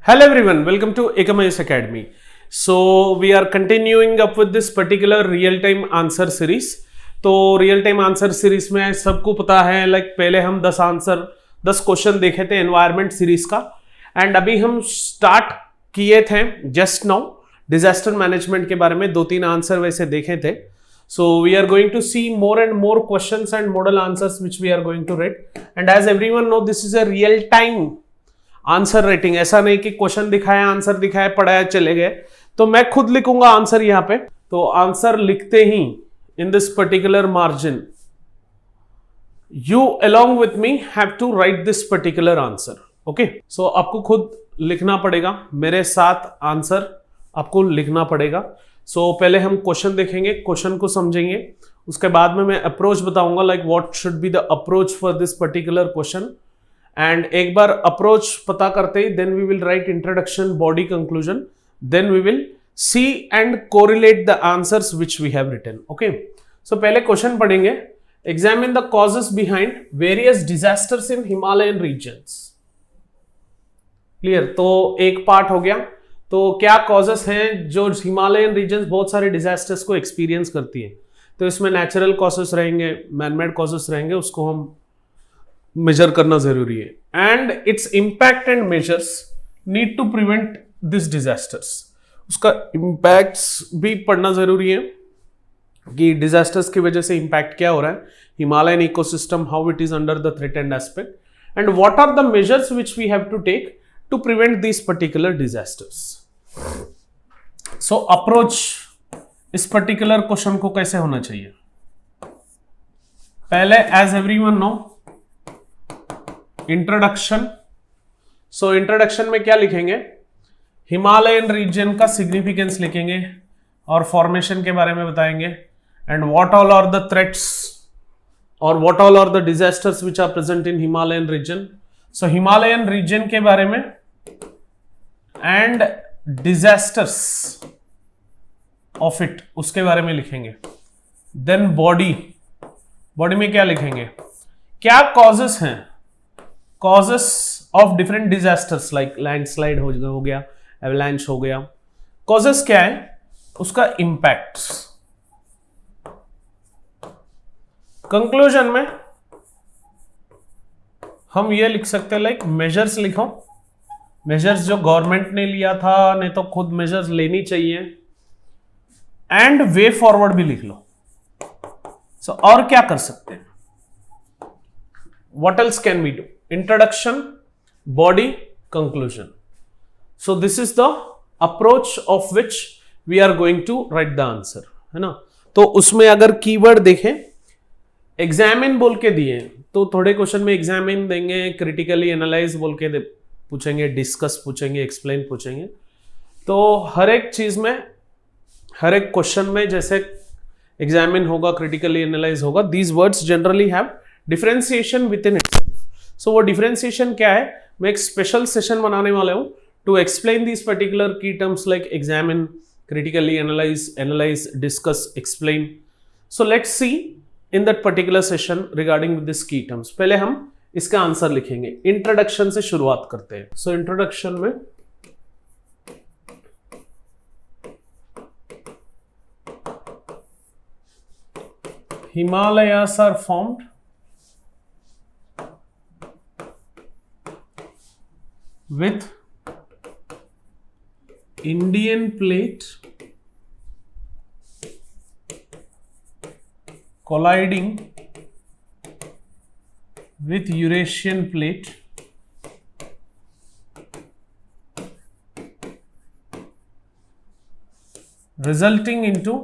Hello everyone, welcome to Ekamayus Academy. So we are continuing up with this particular real-time answer series. तो real time answer series में सबको पता है पहले हम 10 क्वेश्चन देखे थे एनवायरमेंट सीरीज का एंड अभी हम स्टार्ट किए थे जस्ट नाउ डिजास्टर मैनेजमेंट के बारे में 2-3 आंसर वैसे देखे थे. So we are going to see more and more questions and model answers which we are going to read. And as everyone know, this is a real time answer writing. ऐसा नहीं कि question दिखाया answer दिखाया पढ़ाया चले गए. तो मैं खुद लिखूंगा आंसर यहाँ पे. तो आंसर लिखते ही in this particular margin you along with me have to write this particular answer. Okay, so आपको खुद लिखना पड़ेगा, मेरे साथ आंसर आपको लिखना पड़ेगा. So पहले हम क्वेश्चन देखेंगे, क्वेश्चन को समझेंगे, उसके बाद में मैं अप्रोच बताऊंगा what should be the approach for this particular question. And एक बार अप्रोच पता करते ही then we will write introduction, body, conclusion, then we will see and correlate the answers which we have written. Okay, so पहले question पढ़ेंगे. Examine the causes behind various disasters in Himalayan regions. Clear? तो एक part हो गया. तो क्या causes हैं जो हिमालयन रीजन्स बहुत सारे डिजास्टर्स को एक्सपीरियंस करती है. तो इसमें नेचुरल कॉजेस रहेंगे, मैनमेड कॉजेस रहेंगे, उसको हम मेजर करना जरूरी है. And its impact and measures need to prevent this disasters. उसका इंपैक्ट्स भी पढ़ना जरूरी है कि डिजास्टर्स की वजह से इंपैक्ट क्या हो रहा है, Himalayan ecosystem, how it is under the threat and aspect, and what are the measures which we have to take to prevent this particular disasters. So approach इस पर्टिकुलर क्वेश्चन को कैसे होना चाहिए. पहले as everyone know introduction. So introduction में क्या लिखेंगे, Himalayan reason का सिग्निफिकेंस लिखेंगे और फॉर्मेशन के बारे में बताएंगे. And what all are the threats और what all are the disasters which are present in Himalayan region. So Himalayan region के बारे में एंड डिजास्टर्स ऑफ इट उसके बारे में लिखेंगे. देन बॉडी, बॉडी में क्या लिखेंगे, क्या कॉजेस हैं, causes of different disasters like landslide हो गया, एवलांच हो गया. कॉजेस क्या है, उसका इंपैक्ट. कंक्लूजन में हम ये लिख सकते हैं मेजर्स लिखो, मेजर्स जो गवर्नमेंट ने लिया था, नहीं तो खुद मेजर्स लेनी चाहिए. एंड वे फॉरवर्ड भी लिख लो. सो और क्या कर सकते हैं, what else can we do. Introduction, body, conclusion. So this is the approach of which we are going to write the answer, है ना. तो उसमें अगर कीवर्ड देखें, एग्जामिन बोल के दिए तो थोड़े क्वेश्चन में एग्जामिन देंगे, क्रिटिकली एनालाइज बोल के पूछेंगे, डिस्कस पूछेंगे, एक्सप्लेन पूछेंगे. तो हर एक चीज में, हर एक क्वेश्चन में जैसे एग्जामिन होगा, क्रिटिकली एनालाइज होगा, these words generally have differentiation within itself. So वो डिफरेंशिएशन क्या है, मैं एक स्पेशल सेशन बनाने वाला हूं टू एक्सप्लेन दिस पर्टिकुलर की terms like examine, critically analyse, analyse, discuss, explain. So let's see in that particular session regarding this की टर्म्स. पहले हम इसका आंसर लिखेंगे. इंट्रोडक्शन से शुरुआत करते हैं. सो इंट्रोडक्शन में Himalayas are formed with Indian plate colliding with Eurasian plate resulting into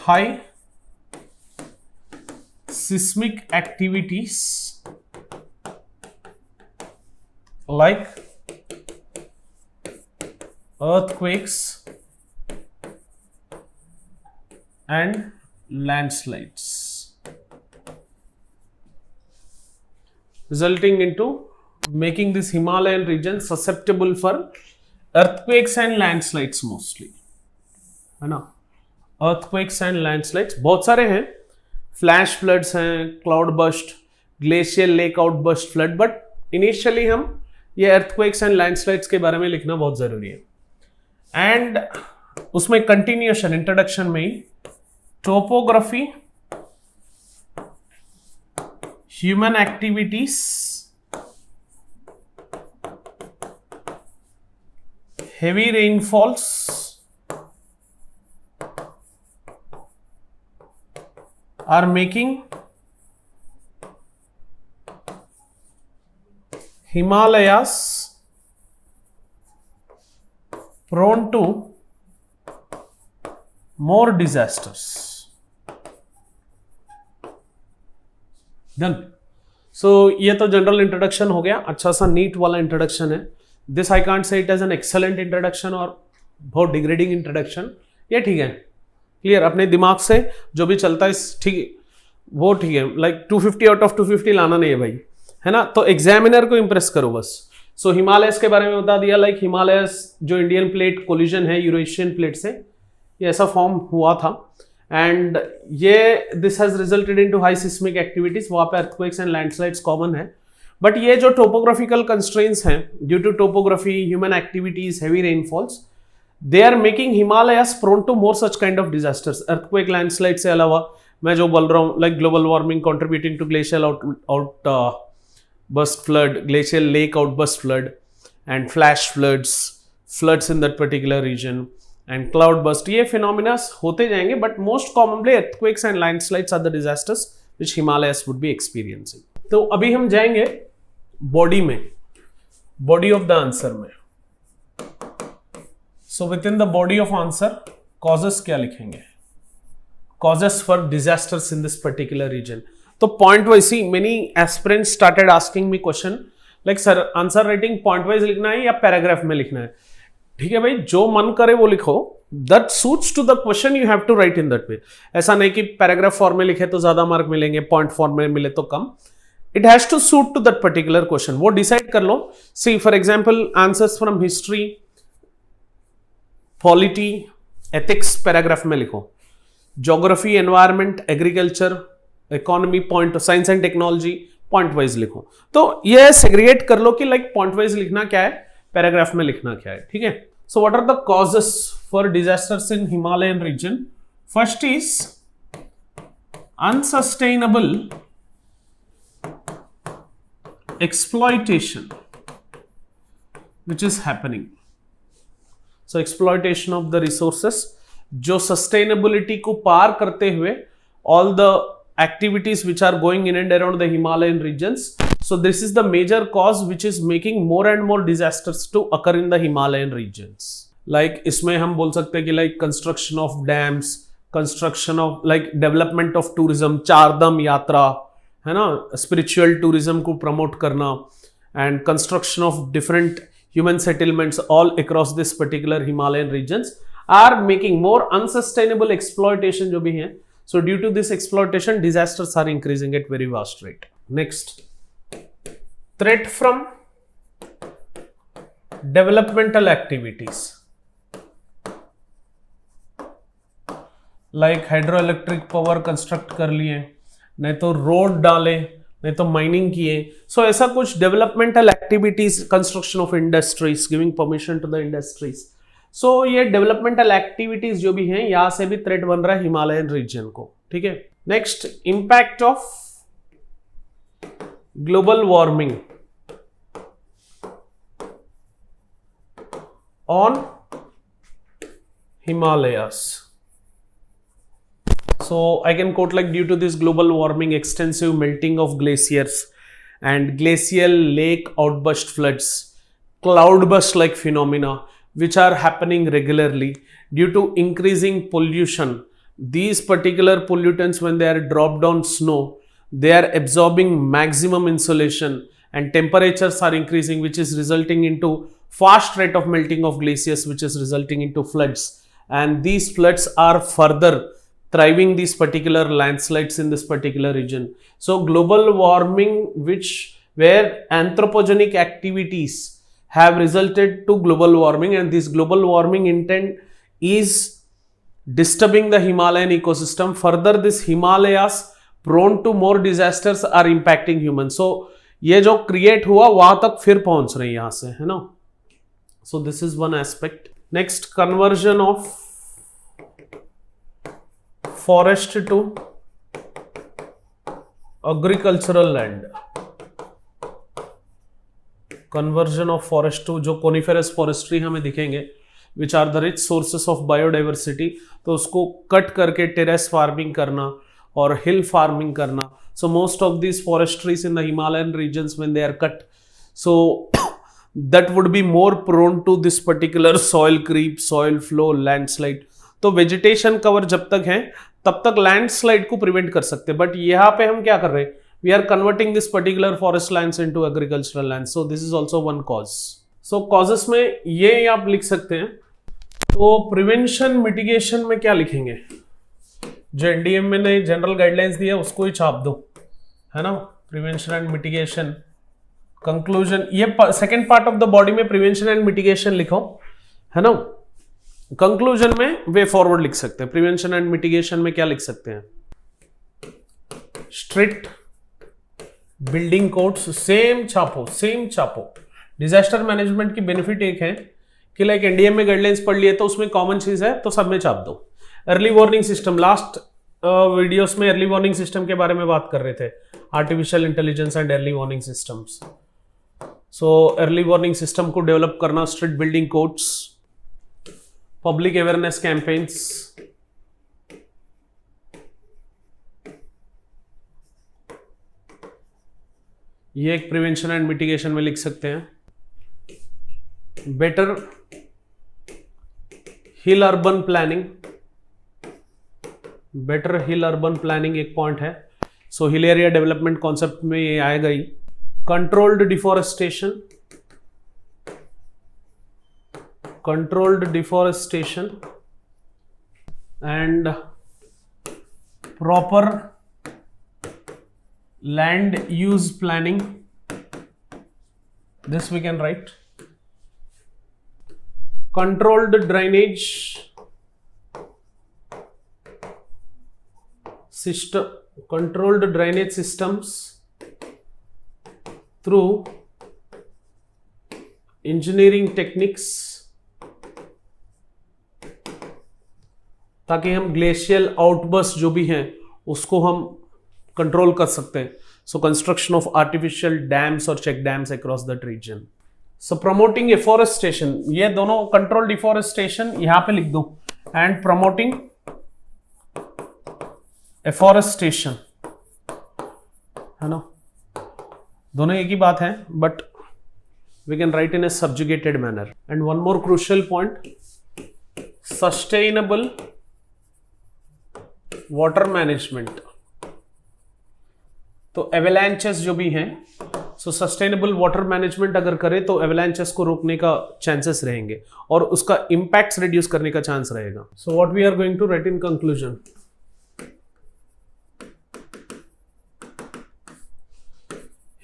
high seismic activities like earthquakes and landslides, resulting into making this Himalayan region susceptible for earthquakes and landslides mostly, है ना. Earthquakes and landslides बहुत सारे हैं, flash floods हैं, cloud burst, glacial lake outburst flood, but initially हम ये earthquakes and landslides के बारे में लिखना बहुत जरूरी है। एंड उसमें कंटिन्यूएशन इंट्रोडक्शन में ही topography, human activities, heavy rainfalls, are making Himalayas prone to more disasters. Done. So ये तो जनरल इंट्रोडक्शन हो गया, अच्छा सा नीट वाला इंट्रोडक्शन है। This I can't say it as an excellent introduction और बहुत डिग्रेडिंग इंट्रोडक्शन, ये ठीक है, क्लियर। अपने दिमाग से जो भी चलता है ठीक, वो ठीक है। लाइक 250 आउट ऑफ 250 लाना नहीं है भाई, है ना। तो एग्जामिनर को इंप्रेस करो बस। सो हिमालयस के बारे में बता दिया। लाइक हिमालयस जो इंडियन प्लेट कोलिजन है यूरेशियन प्लेट से, ये ऐसा फॉर्म हुआ था एंड ये this has resulted into high seismic activities. वहां पे अर्थक्वेक्स एंड लैंडस्लाइड्स कॉमन है, बट ये जो टोपोग्राफिकल कंस्ट्रेंट्स हैं due to topography, human activities, heavy rainfalls, they are making Himalayas prone to more such kind of disasters. Earthquake, landslide से अलावा मैं जो बोल रहा हूँ, like global warming contributing to glacial outburst flood, glacial lake outburst flood and flash floods in that particular region and cloudburst, ये phenomena होते जाएंगे, but most commonly earthquakes and landslides are the disasters which Himalayas would be experiencing. तो अभी हम जाएंगे body में, body of the answer में। So within the body of answer causes क्या लिखेंगे? Causes for disasters in this particular region. तो point wise ही many aspirants started asking me question like sir answer writing point wise लिखना है या paragraph में लिखना है? ठीक है भाई, जो मन करे वो लिखो, that suits to the question, you have to write in that way. ऐसा नहीं कि पैराग्राफ फॉर्म में लिखे तो ज्यादा मार्क मिलेंगे, पॉइंट फॉर्म में मिले तो कम। It has to suit to that particular question. वो डिसाइड कर लो। See for example answers from history, polity, ethics paragraph में लिखो। Geography, environment, agriculture, economy, point, science and technology point wise लिखो। तो ये सेग्रीगेट कर लो कि लाइक पॉइंट वाइज लिखना क्या है, पैराग्राफ में लिखना क्या है, ठीक है। So what are the causes for disasters in Himalayan region? First is unsustainable exploitation which is happening. So exploitation of the resources जो sustainability को पार करते हुए all the activities which are going in and around the Himalayan regions. So this is the major cause which is making more and more disasters to occur in the Himalayan regions. Like इसमें हम बोल सकते हैं कि like construction of dams, construction of like development of tourism, Chardham यात्रा, है ना, spiritual tourism को प्रमोट करना and construction of different human settlements all across this particular Himalayan regions are making more unsustainable exploitation जो भी है। So due to this exploitation disasters are increasing at very vast rate. Next, threat from developmental activities like hydro electric power construct कर लिए, नहीं तो road डाले, नहीं तो माइनिंग किए। सो ऐसा कुछ developmental activities, construction of industries, giving permission to the industries. So ये डेवलपमेंटल एक्टिविटीज जो भी हैं, यहां से भी थ्रेट बन रहा है हिमालयन रीजन को, ठीक है। Next, impact of global warming on Himalayas. So I can quote like due to this global warming, extensive melting of glaciers and glacial lake outburst floods, cloudburst like phenomena which are happening regularly due to increasing pollution. These particular pollutants, when they are dropped on snow, they are absorbing maximum insolation and temperatures are increasing, which is resulting into fast rate of melting of glaciers, which is resulting into floods. And these floods are further thriving these particular landslides in this particular region. So global warming, where anthropogenic activities have resulted to global warming, and this global warming intent is disturbing the Himalayan ecosystem. Further, this Himalayas prone to more disasters are impacting human. So ये जो create हुआ वहां तक फिर पहुंच रही है यहां से, है ना। So this is one aspect. Next, conversion of forest to agricultural land. Conversion of forest to, जो कोनिफेरस फॉरेस्ट्री हमें दिखेंगे which are the rich sources of biodiversity, तो उसको कट करके टेरेस फार्मिंग करना और हिल फार्मिंग करना। So most of these forestries in the Himalayan regions when they are cut, so that would be more prone to this particular soil creep, soil flow, landslide। तो vegetation cover जब तक है तब तक landslide को prevent कर सकते हैं, बट यहाँ पे हम क्या कर रहे हैं, we are converting this particular forest lands into agricultural land. So this is also one cause. So causes में ये आप लिख सकते हैं। तो प्रिवेंशन मिटिगेशन में क्या लिखेंगे, जो एनडीएम में ने जनरल गाइडलाइंस दिया उसको ही छाप दो, है ना। प्रिवेंशन एंड मिटिगेशन, कंक्लूजन, ये second part of the body में प्रिवेंशन एंड मिटिगेशन लिखो, है ना। कंक्लूजन में वे फॉरवर्ड लिख सकते हैं। प्रिवेंशन एंड मिटिगेशन में क्या लिख सकते हैं, स्ट्रिक्ट बिल्डिंग कोड्स, सेम छापो। डिजास्टर मैनेजमेंट की बेनिफिट एक है कि लाइक एनडीएम में गाइडलाइंस पढ़ लिए तो उसमें कॉमन चीज है तो सब में छाप दो। Early warning system, last videos में अर्ली वार्निंग सिस्टम के बारे में बात कर रहे थे, artificial intelligence and early warning systems. So early warning system को डेवलप करना, strict building codes, public awareness campaigns, ये एक प्रिवेंशन एंड मिटिगेशन में लिख सकते हैं। Better hill urban planning, better hill urban planning एक पॉइंट है। So hill area development concept में ये आएगा ही। Controlled deforestation and proper land use planning, this we can write. Controlled drainage system, controlled drainage systems through engineering techniques, ताकि हम glacial outburst जो भी हैं उसको हम कंट्रोल कर सकते हैं। So construction of artificial dams और check dams across that region. So promoting afforestation, ये दोनों कंट्रोल डिफॉरेस्टेशन यहां पे लिख दो, एंड प्रमोटिंग एफॉरेस्टेशन, है ना। दोनों एक ही बात है but we can write in a subjugated manner. And one more crucial point, sustainable water management. तो एवेलांचेस जो भी हैं, सो सस्टेनेबल वाटर मैनेजमेंट अगर करें तो एवेलांचेस को रोकने का चांसेस रहेंगे और उसका इंपैक्ट्स रिड्यूस करने का चांस रहेगा। So what we are going to write in conclusion,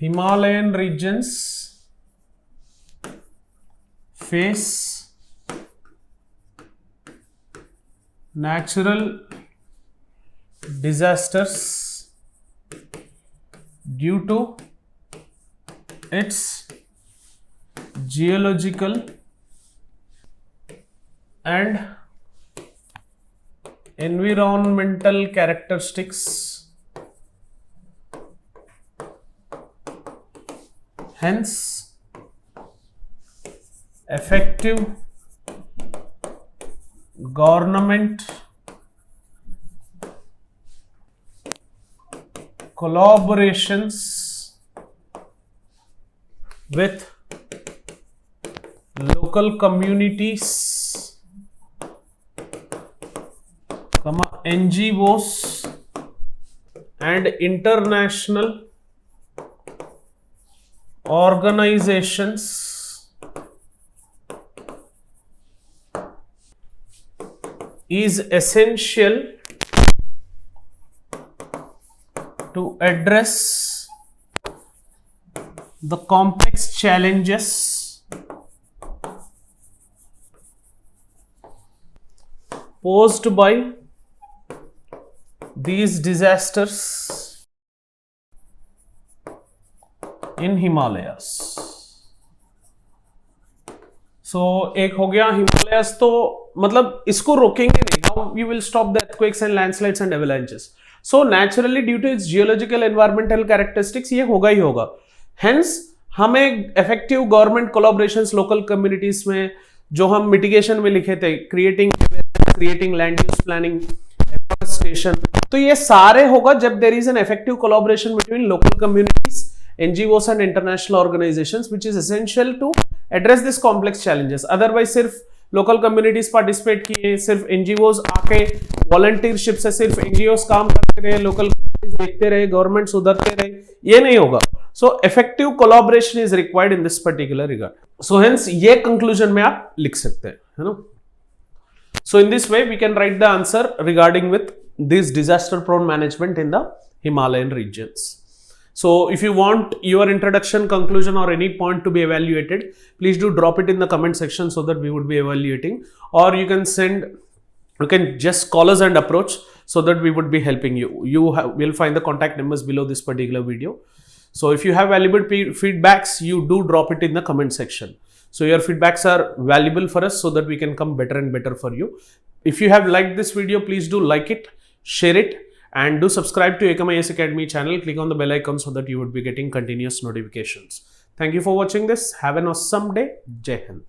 Himalayan regions face natural disasters due to its geological and environmental characteristics, hence effective government collaborations with local communities, NGOs and international organizations is essential to address the complex challenges posed by these disasters in Himalayas. So एक हो गया Himalayas, तो मतलब इसको रोकेंगे नहीं. How we will stop the earthquakes and landslides and avalanches? So naturally due to its geological environmental characteristics ये होगा ही होगा. Hence हमें effective government collaborations local communities में जो हम mitigation में लिखे थे, creating land use planning, afforestation, तो ये सारे होगा जब there is an effective collaboration between local communities, NGOs and international organizations, which is essential to address this complex challenges. Otherwise सिर्फ local communities participate किए, सिर्फ NGOs आके volunteership से सिर्फ NGOs काम करते रहे, local communities देखते रहे, government सुधरते रहे, ये नहीं होगा. So effective collaboration is required in this particular regard. So hence ये conclusion में आप लिख सकते हैं, है ना? So in this way we can write the answer regarding with this disaster prone management in the Himalayan regions. So if you want your introduction, conclusion or any point to be evaluated, please do drop it in the comment section so that we would be evaluating, or you can just call us and approach so that we would be helping you. You will find the contact numbers below this particular video. So if you have valuable feedbacks, you do drop it in the comment section. So your feedbacks are valuable for us so that we can come better and better for you. If you have liked this video, please do like it, share it, and do subscribe to Ekam IAS Academy channel. Click on the bell icon so that you would be getting continuous notifications. Thank you for watching this. Have an awesome day. Jai Hind.